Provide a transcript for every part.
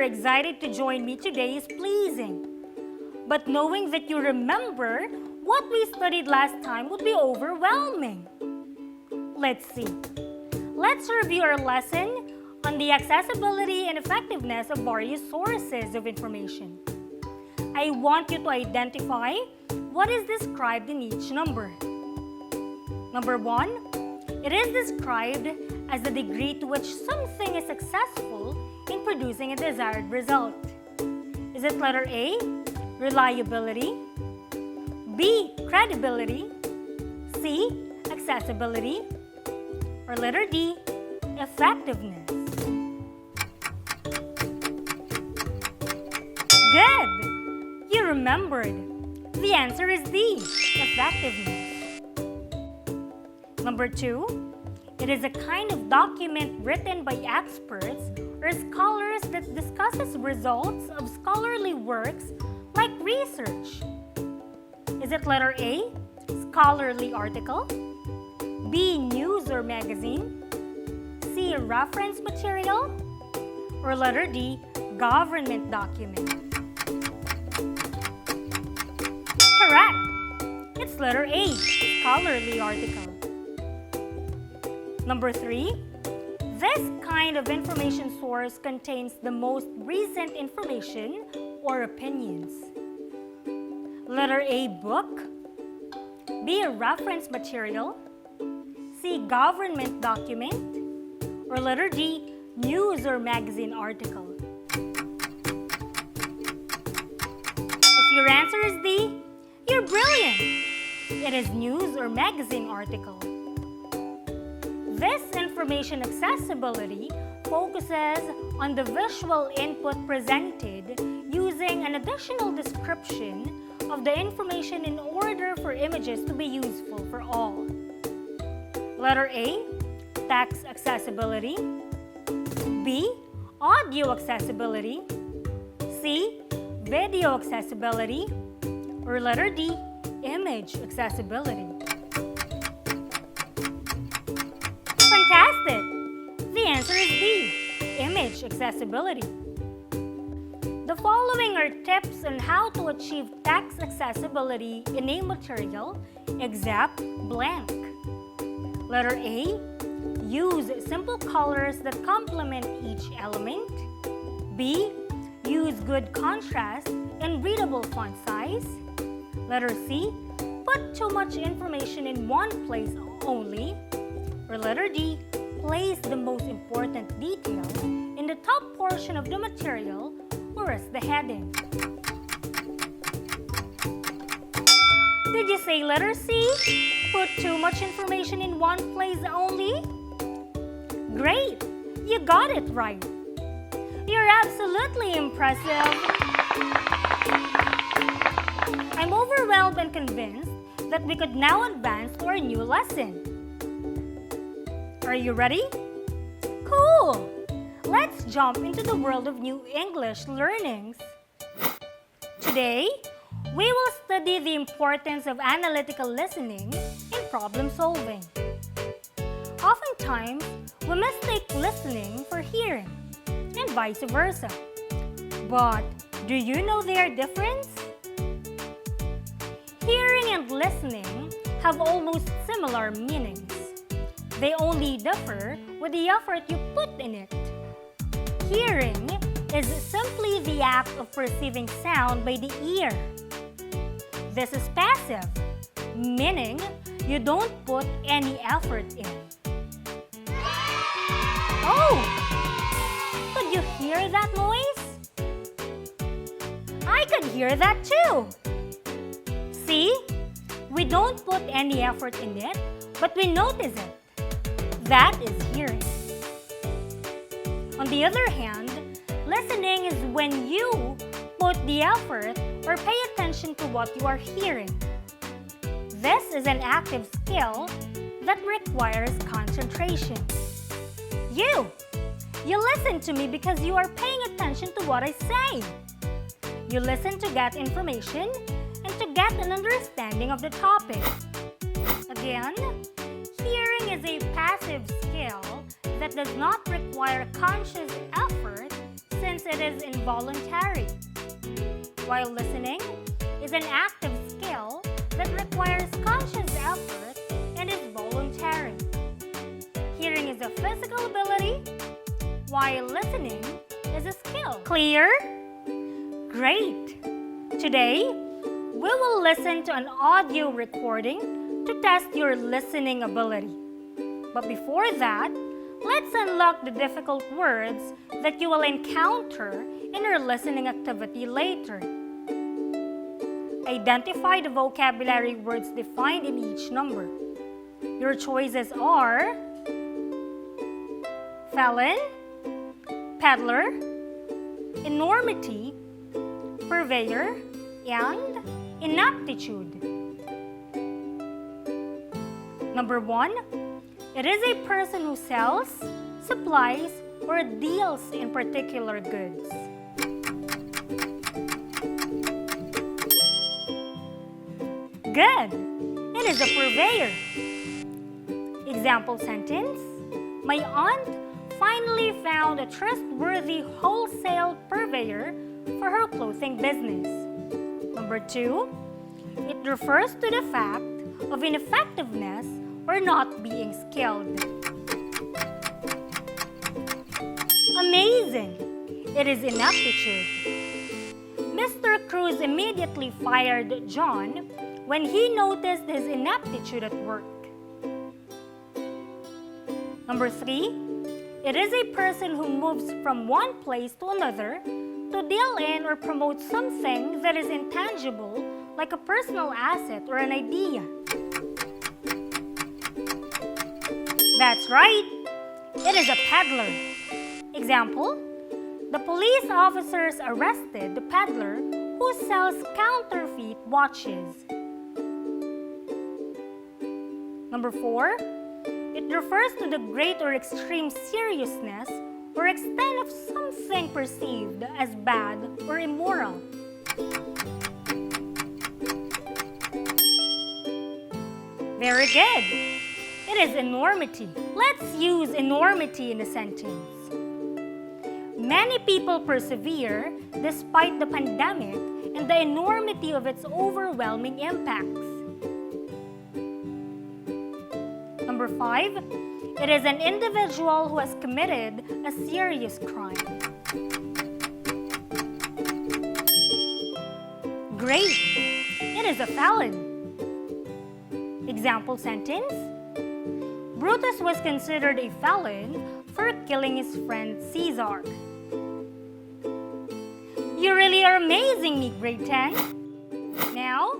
you're excited to join me today is pleasing. But knowing that you remember what we studied last time would be overwhelming. Let's see. Let's review our lesson on the accessibility and effectiveness of various sources of information. I want you to identify what is described in each number. Number 1, it is described as the degree to which something is successful in producing a desired result. Is it letter A, reliability, B, credibility, C, accessibility, or letter D, effectiveness? Good! You remembered. The answer is D, effectiveness. Number 2, it is a kind of document written by experts or scholars that discusses results of scholarly works like research. Is it letter A, scholarly article, B, news or magazine, C, reference material, or letter D, government document? Correct! It's letter A, scholarly article. Number 3, this kind of information source contains the most recent information or opinions. Letter A, book, B, reference material, C, government document, or letter D, news or magazine article. If your answer is D, you're brilliant! It is news or magazine article. This information accessibility focuses on the visual input presented using an additional description of the information in order for images to be useful for all. Letter A, text accessibility, B, audio accessibility, C, video accessibility, or letter D, image accessibility. Fantastic! The answer is B, image accessibility. The following are tips on how to achieve text accessibility in a material except blank. Letter A, use simple colors that complement each element. B, use good contrast and readable font size. Letter C, put too much information in one place only. Or letter D, place the most important detail in the top portion of the material or as the heading. Did you say letter C, put too much information in one place only? Great! You got it right. You're absolutely impressive. I'm overwhelmed and convinced that we could now advance to our new lesson. Are you ready? Cool! Let's jump into the world of new English learnings. Today, we will study the importance of analytical listening in problem solving. Oftentimes, we mistake listening for hearing, and vice versa. But do you know their difference? Hearing and listening have almost similar meanings. They only differ with the effort you put in it. Hearing is simply the act of perceiving sound by the ear. This is passive, meaning you don't put any effort in. Oh! Could you hear that noise? I could hear that too. See? We don't put any effort in it, but we notice it. That is hearing. On the other hand, listening is when you put the effort or pay attention to what you are hearing. This is an active skill that requires concentration. You listen to me because you are paying attention to what I say. You listen to get information and to get an understanding of the topic. Again, hearing is a passive skill that does not require conscious effort since since it is involuntary, while listening is an active skill that requires conscious effort and is voluntary. Hearing is a physical ability, while listening is a skill. Clear? Great! Today, we will listen to an audio recording to test your listening ability. But before that, let's unlock the difficult words that you will encounter in our listening activity later. Identify the vocabulary words defined in each number. Your choices are felon, peddler, enormity, purveyor, and inaptitude. Number 1, it is a person who sells, supplies, or deals in particular goods. Good! It is a purveyor. Example sentence: my aunt finally found a trustworthy wholesale purveyor for her clothing business. Number 2, it refers to the fact of ineffectiveness or not being skilled. Amazing! It is inaptitude. Mr. Cruz immediately fired John when he noticed his inaptitude at work. Number 3, it is a person who moves from one place to another to deal in or promote something that is intangible, like a personal asset or an idea. That's right! It is a peddler. Example: the police officers arrested the peddler who sells counterfeit watches. Number 4, it refers to the great or extreme seriousness or extent of something perceived as bad or immoral. Very good! It is enormity. Let's use enormity in a sentence. Many people persevere despite the pandemic and the enormity of its overwhelming impacts. Number 5, it is an individual who has committed a serious crime. Great! It is a felon. Example sentence: Brutus was considered a felon for killing his friend Caesar. You really are amazing me, grade 10. Now,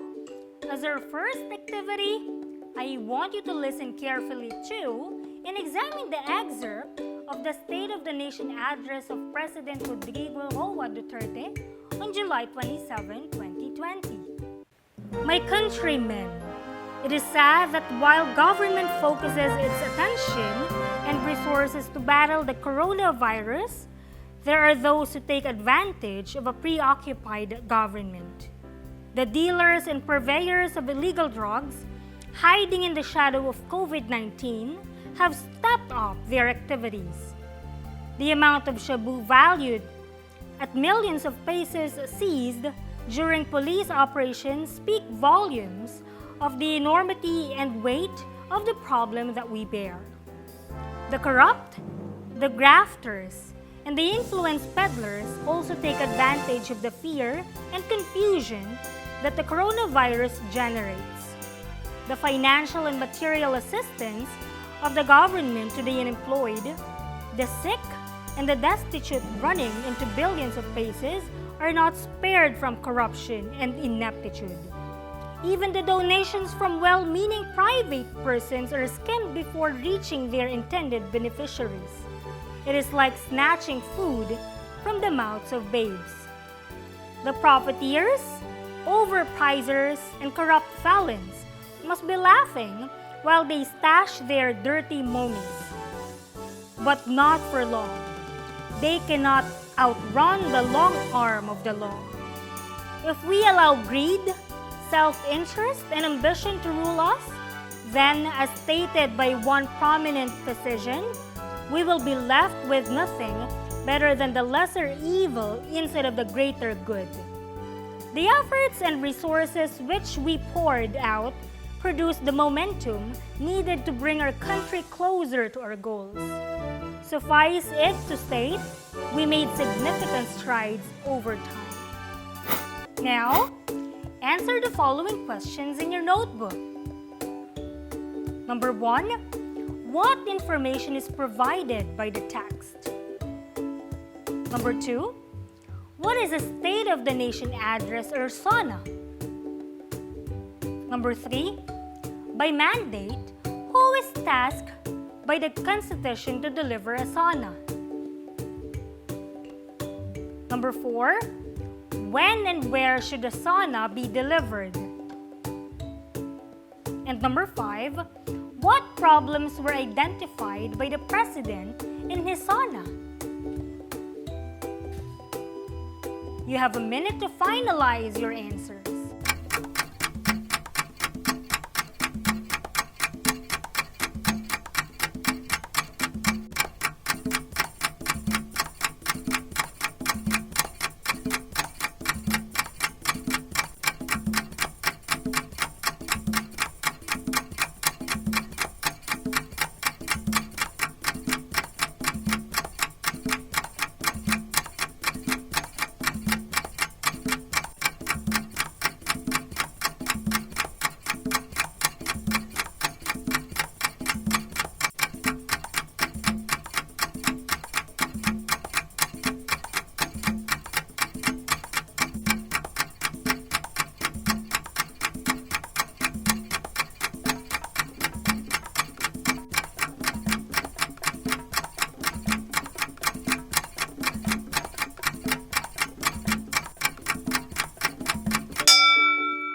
as our first activity, I want you to listen carefully to and examine the excerpt of the State of the Nation address of President Rodrigo Roa Duterte on July 27, 2020. My countrymen, it is sad that while government focuses its attention and resources to battle the coronavirus, there are those who take advantage of a preoccupied government. The dealers and purveyors of illegal drugs, hiding in the shadow of COVID-19, have stepped up their activities. The amount of shabu valued at millions of pesos seized during police operations speak volumes of the enormity and weight of the problem that we bear. The corrupt, the grafters, and the influence peddlers also take advantage of the fear and confusion that the coronavirus generates. The financial and material assistance of the government to the unemployed, the sick, and the destitute running into billions of pesos are not spared from corruption and ineptitude. Even the donations from well-meaning private persons are skimmed before reaching their intended beneficiaries. It is like snatching food from the mouths of babes. The profiteers, overpricers, and corrupt felons must be laughing while they stash their dirty monies. But not for long. They cannot outrun the long arm of the law. If we allow greed, self-interest, and ambition to rule us, then, as stated by one prominent physician, we will be left with nothing better than the lesser evil instead of the greater good. The efforts and resources which we poured out produced the momentum needed to bring our country closer to our goals. Suffice it to state, we made significant strides over time. Now, answer the following questions in your notebook. Number 1, what information is provided by the text? Number 2, what is a State of the Nation address or SONA? Number 3, by mandate, who is tasked by the Constitution to deliver a SONA? Number 4, when and where should a SONA be delivered? And number 5, what problems were identified by the President in his SONA? You have a minute to finalize your answers.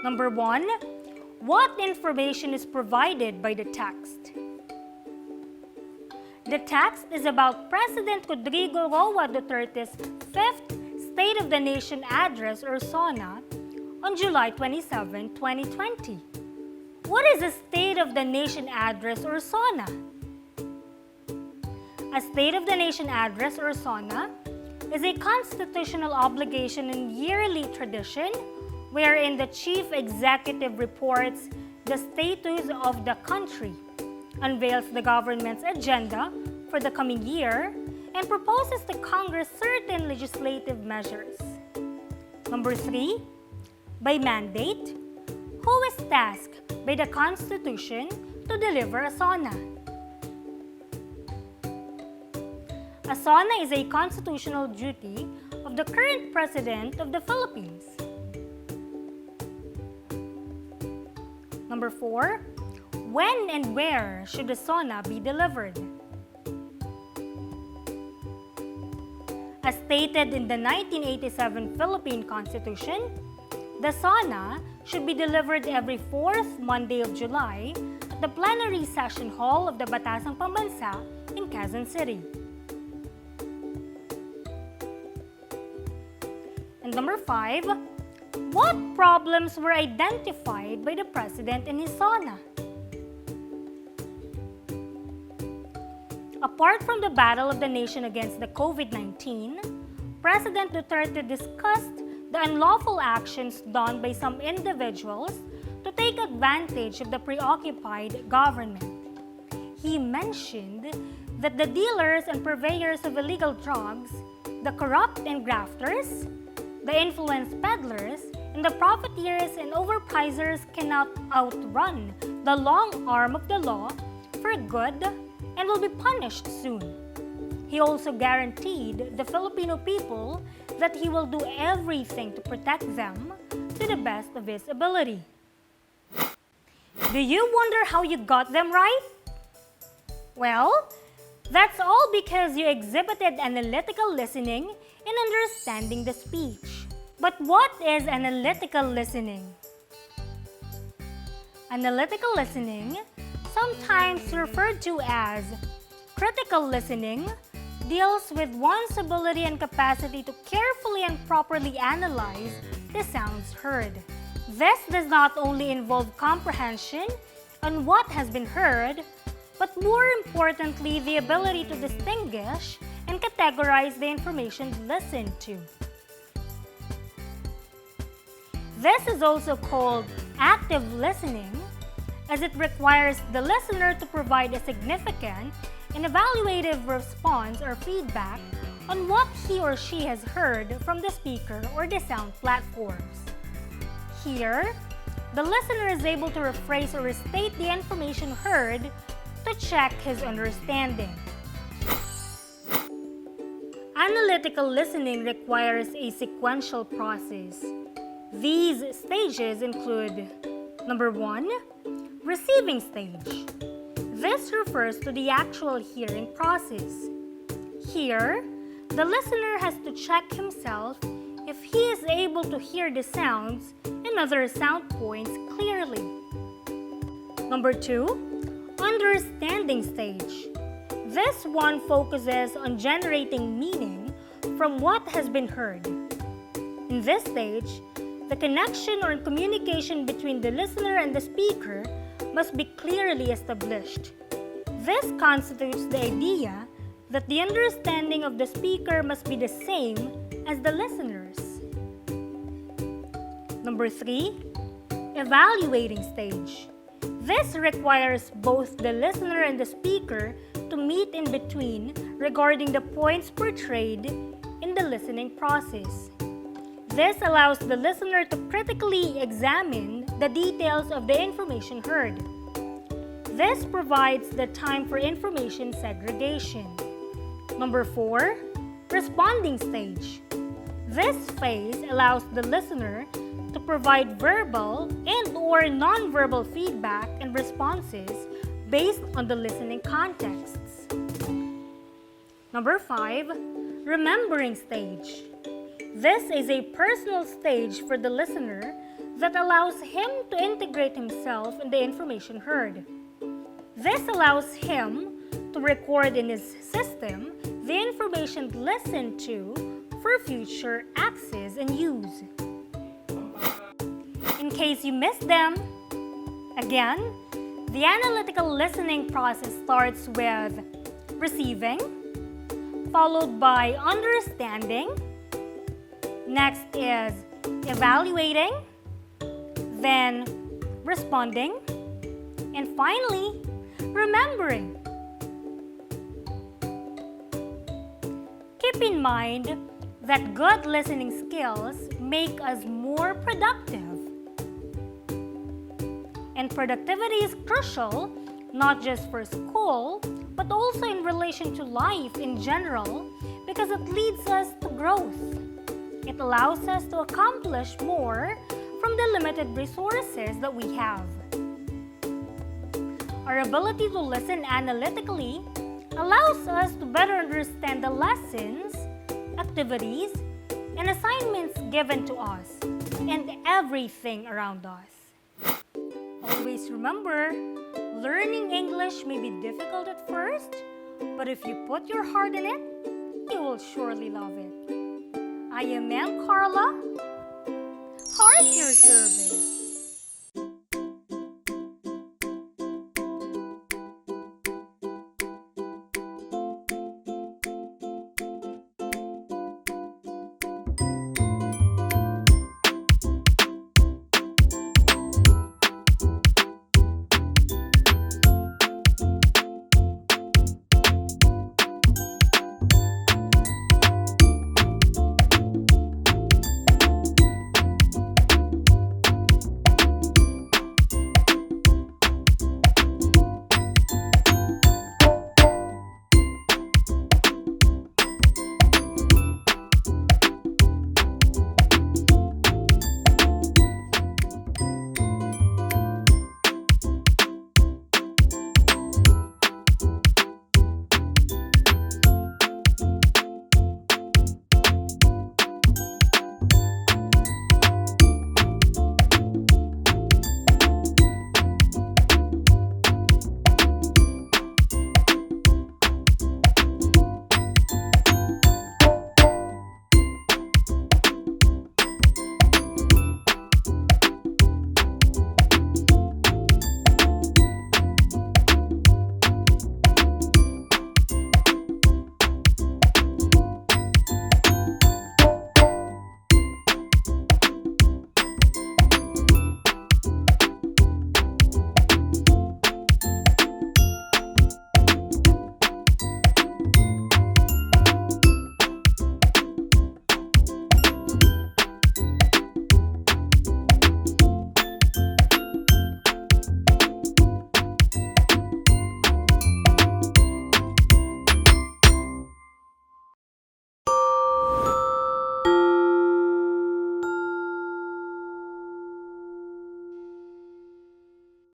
Number 1, what information is provided by the text? The text is about President Rodrigo Roa Duterte's 5th State of the Nation address or SONA on July 27, 2020. What is a State of the Nation address or SONA? A State of the Nation address or SONA is a constitutional obligation and yearly tradition wherein the Chief Executive reports the status of the country, unveils the government's agenda for the coming year, and proposes to Congress certain legislative measures. Number 3, by mandate, who is tasked by the Constitution to deliver a SONA? A SONA is a constitutional duty of the current President of the Philippines. Number 4, when and where should the SONA be delivered? As stated in the 1987 Philippine Constitution, the SONA should be delivered every 4th Monday of July at the plenary session hall of the Batasang Pambansa in Quezon City. And number 5, what problems were identified by the President in his SONA? Apart from the battle of the nation against the COVID-19, President Duterte discussed the unlawful actions done by some individuals to take advantage of the preoccupied government. He mentioned that the dealers and purveyors of illegal drugs, the corrupt and grafters, the influence peddlers, and the profiteers and overpricers cannot outrun the long arm of the law for good and will be punished soon. He also guaranteed the Filipino people that he will do everything to protect them to the best of his ability. Do you wonder how you got them right? Well, that's all because you exhibited analytical listening in understanding the speech. But what is analytical listening? Analytical listening, sometimes referred to as critical listening, deals with one's ability and capacity to carefully and properly analyze the sounds heard. This does not only involve comprehension on what has been heard, but more importantly, the ability to distinguish and and categorize the information listened to. This is also called active listening, as it requires the listener to provide a significant and evaluative response or feedback on what he or she has heard from the speaker or the sound platforms. Here, the listener is able to rephrase or restate the information heard to check his understanding. Analytical listening requires a sequential process. These stages include: number 1, receiving stage. This refers to the actual hearing process. Here, the listener has to check himself if he is able to hear the sounds and other sound points clearly. Number 2, understanding stage. This one focuses on generating meaning from what has been heard. In this stage, the connection or communication between the listener and the speaker must be clearly established. This constitutes the idea that the understanding of the speaker must be the same as the listener's. Number 3, evaluating stage. This requires both the listener and the speaker to meet in between regarding the points portrayed in the listening process. This allows the listener to critically examine the details of the information heard. This provides the time for information segregation. Number 4, responding stage. This phase allows the listener to provide verbal and/or nonverbal feedback and responses based on the listening contexts. Number 5, remembering stage. This is a personal stage for the listener that allows him to integrate himself in the information heard. This allows him to record in his system the information listened to for future access and use. In case you missed them, again, the analytical listening process starts with receiving, followed by understanding. Next is evaluating, then responding, and finally, remembering. Keep in mind that good listening skills make us more productive. And productivity is crucial, not just for school, but also in relation to life in general, because it leads us to growth. It allows us to accomplish more from the limited resources that we have. Our ability to listen analytically allows us to better understand the lessons, activities, and assignments given to us and everything around us. Always remember, learning English may be difficult at first, but if you put your heart in it, you will surely love it. I am Ma'am Karla, Heart Your Service.